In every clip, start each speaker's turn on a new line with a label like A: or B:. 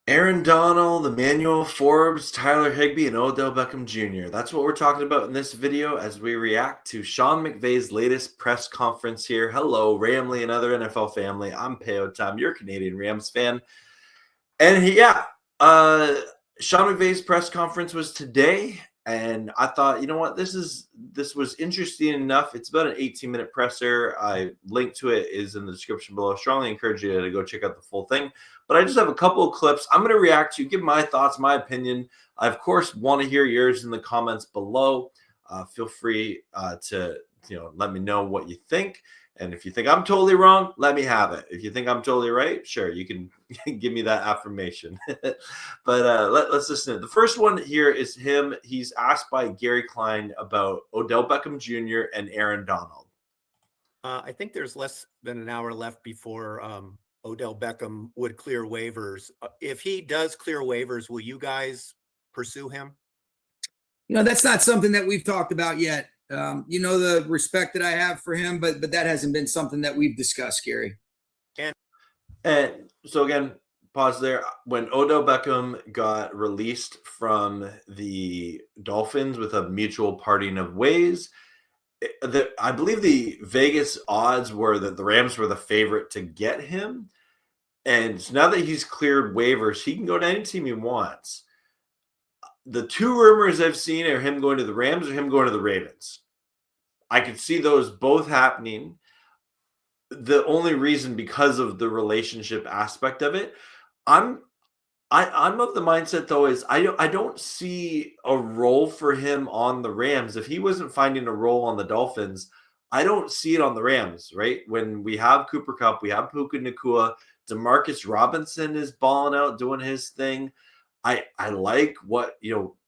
A: Aaron Donald, Emmanuel Forbes, Tyler Higbee, and Odell Beckham Jr. That's what we're talking about in this video as we react to Sean McVay's latest press conference here. Hello, Ramley and other NFL family. I'm Peo Tom, your Canadian Rams fan. And uh, Sean McVay's press conference was today, and I thought, you know what, this was interesting enough. It's about an 18-minute presser. I link to it is in the description below. I strongly encourage you to go check out the full thing. But I just have a couple of clips I'm going to react to, give my thoughts, my opinion. I of course want to hear yours in the comments below. Feel free to let me know what you think. And if you think I'm totally wrong, let me have it. If you think I'm totally right, sure, you can give me that affirmation. But let's listen. The first one here is him. He's asked by Gary Klein about Odell Beckham Jr. and Aaron Donald.
B: I think there's less than an hour left before Odell Beckham would clear waivers. If he does clear waivers, will you guys pursue him?
C: That's not something that we've talked about yet. The respect that I have for him, but that hasn't been something that we've discussed, Gary.
A: And so again, pause there. When Odell Beckham got released from the Dolphins with a mutual parting of ways, I believe the Vegas odds were that the Rams were the favorite to get him. And so now that he's cleared waivers, he can go to any team he wants. The two rumors I've seen are him going to the Rams or him going to the Ravens. I could see those both happening. The only reason because of the relationship aspect of it. I'm of the mindset though is I don't see a role for him on the Rams. If he wasn't finding a role on the Dolphins, I don't see it on the Rams, right? When we have Cooper Kupp, we have Puka Nacua, Demarcus Robinson is balling out, doing his thing. I like what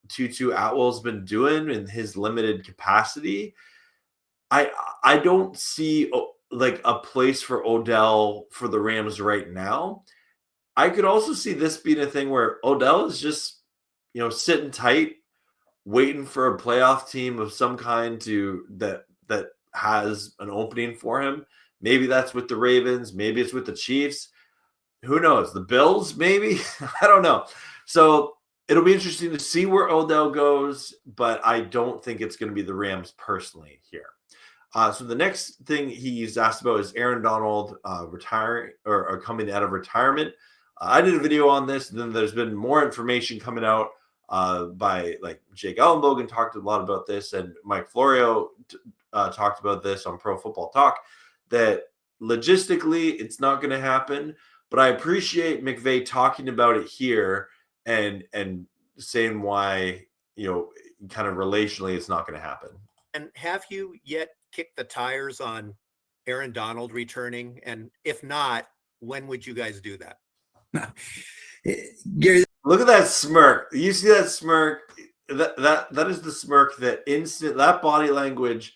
A: Tutu Atwell's been doing in his limited capacity. I don't see like a place for Odell for the Rams right now. I could also see this being a thing where Odell is just sitting tight, waiting for a playoff team of some kind that has an opening for him. Maybe that's with the Ravens, maybe it's with the Chiefs. Who knows? The Bills, maybe? I don't know. So it'll be interesting to see where Odell goes, but I don't think it's going to be the Rams personally here. So the next thing he's asked about is Aaron Donald retiring or coming out of retirement. I did a video on this, and then there's been more information coming out by like Jake Ellenbogen talked a lot about this, and Mike Florio talked about this on Pro Football Talk, that logistically it's not going to happen. But I appreciate McVay talking about it here and saying why, kind of relationally it's not going to happen.
B: And have you yet kicked the tires on Aaron Donald returning? And if not, when would you guys do that?
C: Gary,
A: look at that smirk. You see that smirk? That is the smirk that body language.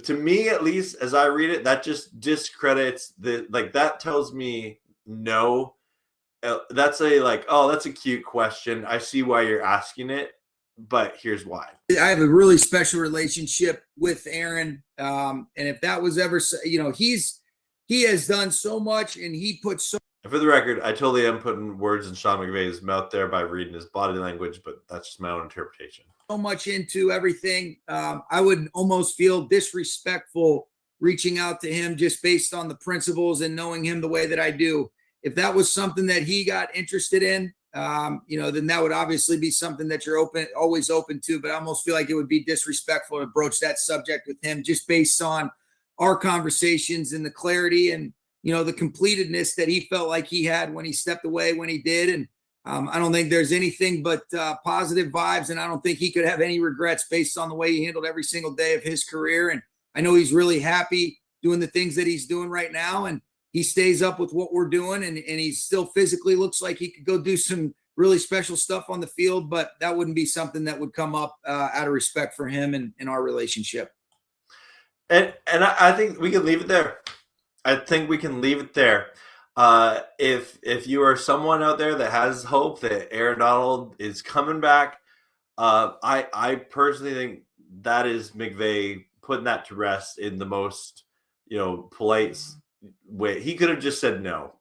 A: To me, at least, as I read it, that just discredits that tells me no. That's that's a cute question. I see why you're asking it, but here's why.
C: I have a really special relationship with Aaron, and if that was ever, he has done so much, and he put so.
A: And for the record, I totally am putting words in Sean McVay's mouth there by reading his body language, but that's just my own interpretation.
C: So much into everything. I would almost feel disrespectful reaching out to him just based on the principles and knowing him the way that I do. If that was something that he got interested in, then that would obviously be something that you're always open to. But I almost feel like it would be disrespectful to broach that subject with him just based on our conversations and the clarity and the completedness that he felt like he had when he stepped away when he did. And I don't think there's anything but positive vibes, and I don't think he could have any regrets based on the way he handled every single day of his career. And I know he's really happy doing the things that he's doing right now, and he stays up with what we're doing, and he still physically looks like he could go do some really special stuff on the field, but that wouldn't be something that would come up out of respect for him and our relationship.
A: And I think we can leave it there. I think we can leave it there. If you are someone out there that has hope that Aaron Donald is coming back, I personally think that is McVay putting that to rest in the most polite way. He could have just said no.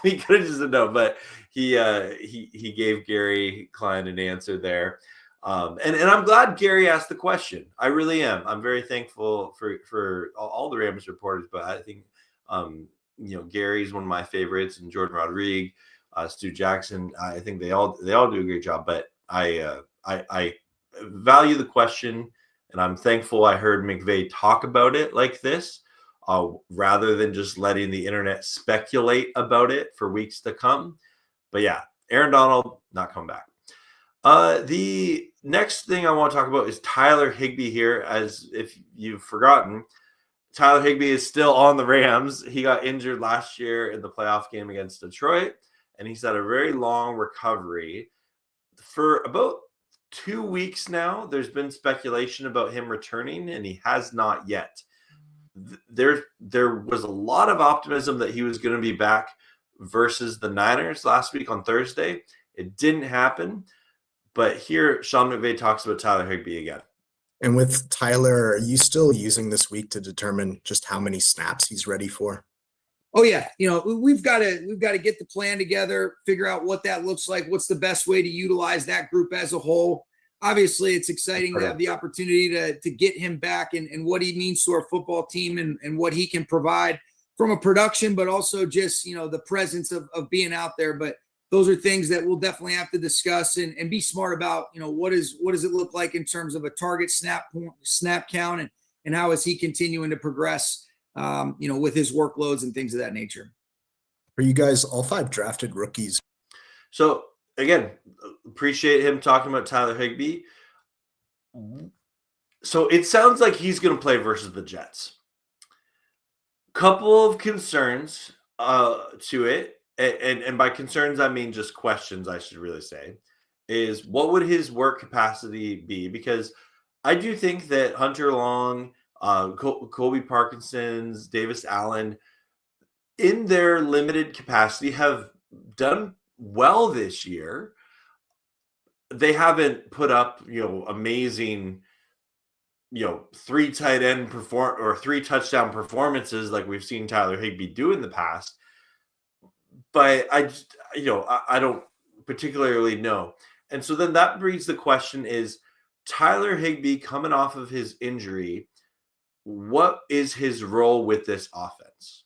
A: He could have just said no, but he gave Gary Klein an answer there. And I'm glad Gary asked the question. I really am. I'm very thankful for all the Rams reporters, but I think Gary's one of my favorites, and Jordan Rodriguez, Stu Jackson. I think they all do a great job. But I value the question, and I'm thankful I heard McVay talk about it like this, rather than just letting the internet speculate about it for weeks to come. But yeah, Aaron Donald not coming back. The next thing I want to talk about is Tyler Higbee here. As if you've forgotten, Tyler Higbee is still on the Rams. He got injured last year in the playoff game against Detroit, and he's had a very long recovery. For about 2 weeks now, there's been speculation about him returning, and he has not yet. There was a lot of optimism that he was going to be back versus the Niners last week on Thursday. It didn't happen. But here, Sean McVay talks about Tyler Higbee again.
D: And with Tyler, are you still using this week to determine just how many snaps he's ready for?
C: Oh yeah, we've got to get the plan together, figure out what that looks like, what's the best way to utilize that group as a whole. Obviously, it's exciting to have the opportunity to get him back and what he means to our football team and what he can provide from a production, but also just the presence of being out there. But those are things that we'll definitely have to discuss and be smart about. What does it look like in terms of a target snap count and how is he continuing to progress, with his workloads and things of that nature.
D: Are you guys all 5 drafted rookies?
A: So again, appreciate him talking about Tyler Higbee. So it sounds like he's going to play versus the Jets. Couple of concerns to it. And by concerns, I mean just questions, I should really say, is what would his work capacity be? Because I do think that Hunter Long, Colby Parkinson's, Davis Allen, in their limited capacity have done well this year. They haven't put up, amazing, 3 tight end or 3 touchdown performances like we've seen Tyler Higbee do in the past. But I don't particularly know. And so then that brings the question is, Tyler Higbee coming off of his injury, what is his role with this offense?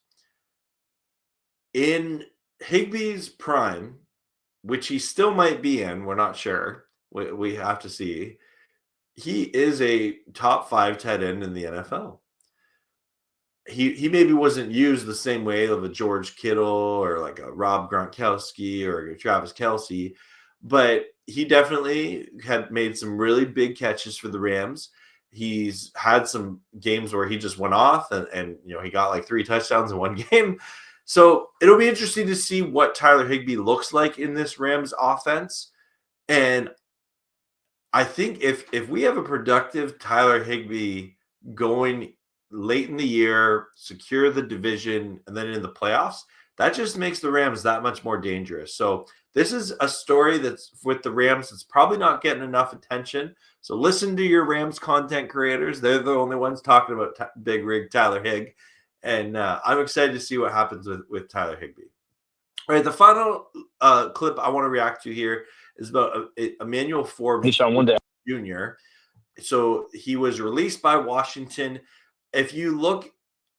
A: In Higbee's prime, which he still might be in, we're not sure. We have to see. He is a top 5 tight end in the NFL. He maybe wasn't used the same way of a George Kittle or like a Rob Gronkowski or a Travis Kelce, but he definitely had made some really big catches for the Rams. He's had some games where he just went off and he got like 3 touchdowns in one game. So it'll be interesting to see what Tyler Higbee looks like in this Rams offense. And I think if we have a productive Tyler Higbee going late in the year, secure the division, and then in the playoffs, that just makes the Rams that much more dangerous. So this is a story that's with the Rams that's probably not getting enough attention. So listen to your Rams content creators. They're the only ones talking about Big Rig Tyler Hig. And I'm excited to see what happens with Tyler Higbee. All right, the final clip I want to react to here is about Emmanuel Forbes Jr. So he was released by Washington. If you look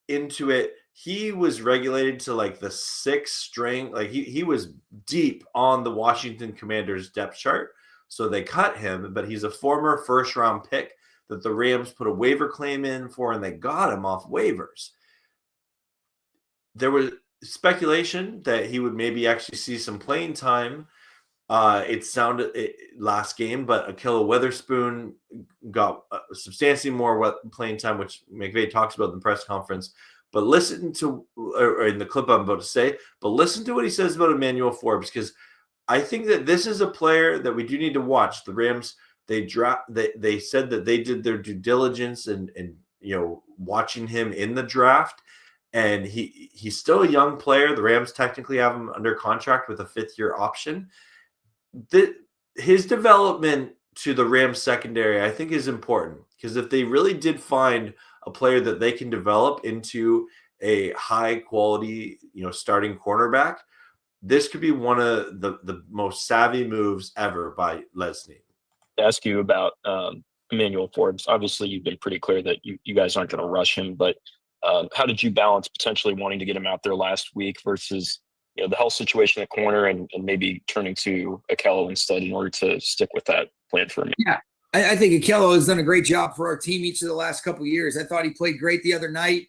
A: into it, he was regulated to like the 6th string. Like he was deep on the Washington Commanders depth chart. So they cut him, but he's a former 1st-round pick that the Rams put a waiver claim in for, and they got him off waivers. There was speculation that he would maybe actually see some playing time. It sounded last game, but Ahkello Witherspoon got substantially more playing time, which McVay talks about in the press conference. But listen to, or in the clip I'm about to say, but listen to what he says about Emmanuel Forbes, because I think that this is a player that we do need to watch. The Rams, they said that they did their due diligence and watching him in the draft. And he's still a young player. The Rams technically have him under contract with a 5th-year option. His development to the Rams secondary, I think, is important, because if they really did find a player that they can develop into a high quality, starting cornerback, this could be one of the most savvy moves ever by Leslie.
E: To ask you about Emmanuel Forbes. Obviously, you've been pretty clear that you guys aren't going to rush him, but how did you balance potentially wanting to get him out there last week versus the health situation at corner and maybe turning to Akello instead in order to stick with that plan for him?
C: Yeah, I think Akello has done a great job for our team each of the last couple of years. I thought he played great the other night.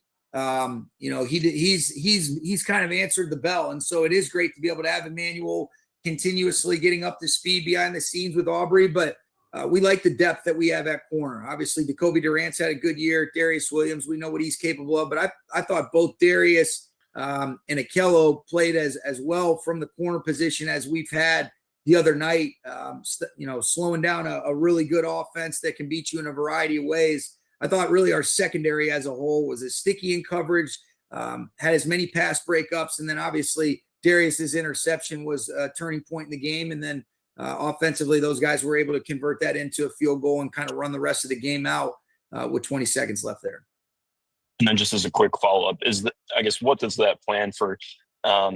C: He's kind of answered the bell, and so it is great to be able to have Emmanuel continuously getting up to speed behind the scenes with Aubrey. But we like the depth that we have at corner. Obviously, Jacoby Durant's had a good year. Darius Williams, we know what he's capable of. But I thought both Darius and Akello played as well from the corner position as we've had the other night. Slowing down a really good offense that can beat you in a variety of ways. I thought really our secondary as a whole was as sticky in coverage, had as many pass breakups, and then obviously Darius's interception was a turning point in the game. And then offensively, those guys were able to convert that into a field goal and kind of run the rest of the game out with 20 seconds left there.
E: And then just as a quick follow-up, what does that plan for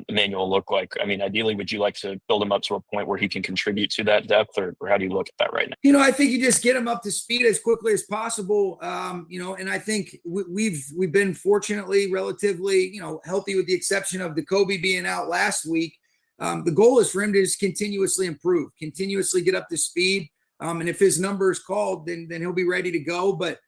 E: Emmanuel look like? I mean, ideally, would you like to build him up to a point where he can contribute to that depth, or how do you look at that right now?
C: I think you just get him up to speed as quickly as possible. And I think we've been fortunately relatively, healthy with the exception of Jacoby being out last week. The goal is for him to just continuously improve, continuously get up to speed. And if his number is called, then he'll be ready to go. But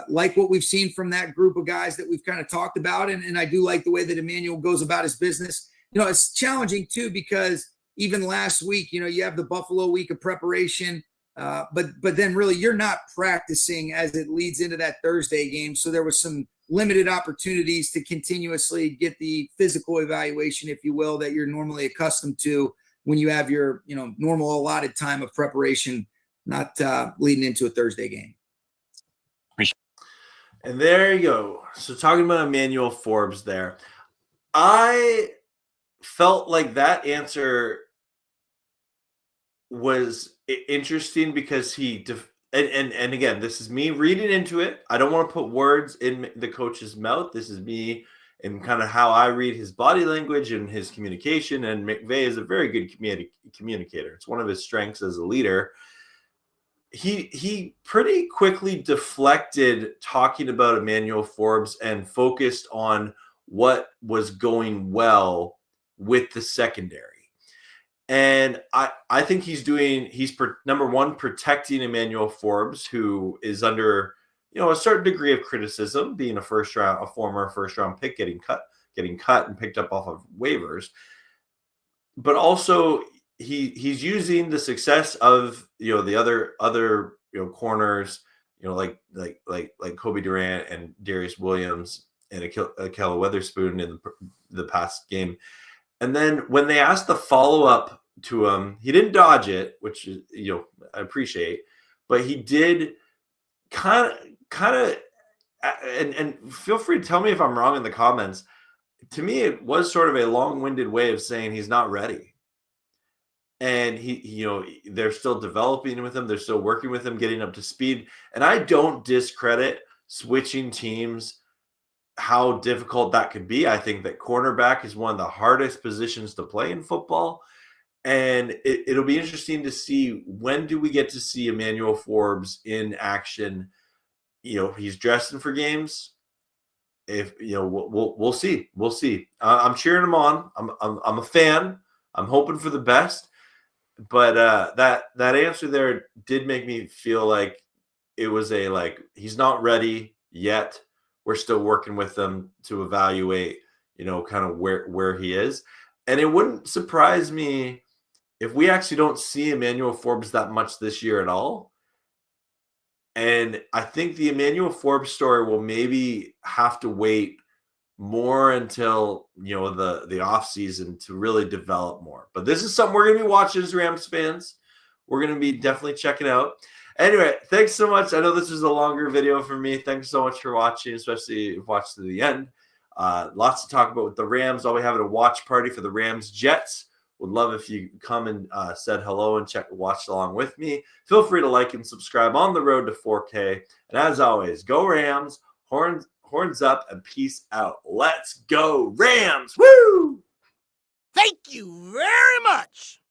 C: like what we've seen from that group of guys that we've kind of talked about. And I do like the way that Emmanuel goes about his business. It's challenging too, because even last week, you have the Buffalo week of preparation, but then really you're not practicing as it leads into that Thursday game. So there was some limited opportunities to continuously get the physical evaluation, if you will, that you're normally accustomed to when you have your, normal allotted time of preparation, not leading into a Thursday game.
A: And there you go. So talking about Emmanuel Forbes there, I felt like that answer was interesting because and again, this is me reading into it. I don't want to put words in the coach's mouth. This is me and kind of how I read his body language and his communication. And McVay is a very good communicator. It's one of his strengths as a leader. He pretty quickly deflected talking about Emmanuel Forbes and focused on what was going well with the secondary. And I think he's number one, protecting Emmanuel Forbes, who is under, a certain degree of criticism, being a former first round pick, getting cut and picked up off of waivers. But also he's using the success of the other corners, like Kobe Durant and Darius Williams and Akello Weatherspoon in the past game. And then when they asked the follow-up to him, he didn't dodge it, which I appreciate, but he did kind of and feel free to tell me if I'm wrong in the comments. To me, it was sort of a long-winded way of saying he's not ready. And they're still developing with him. They're still working with him, getting up to speed. And I don't discredit switching teams, how difficult that could be. I think that cornerback is one of the hardest positions to play in football. And it'll be interesting to see, when do we get to see Emmanuel Forbes in action? He's dressing for games. If we'll see. We'll see. I'm cheering him on. I'm a fan. I'm hoping for the best. But that answer there did make me feel like it was he's not ready yet. We're still working with him to evaluate, kind of where he is. And it wouldn't surprise me if we actually don't see Emmanuel Forbes that much this year at all. And I think the Emmanuel Forbes story will maybe have to wait more until the off season to really develop more. But this is something we're going to be watching as Rams fans. We're going to be definitely checking out. Anyway, thanks so much. I know this is a longer video for me. Thanks so much for watching, especially if you watched to the end. Lots to talk about with the Rams. I'll be having a watch party for the Rams Jets. Would love if you come and said hello and watched along with me. Feel free to like and subscribe on the road to 4K. And as always, go Rams, horns Horns up and peace out. Let's go Rams. Woo!
F: Thank you very much.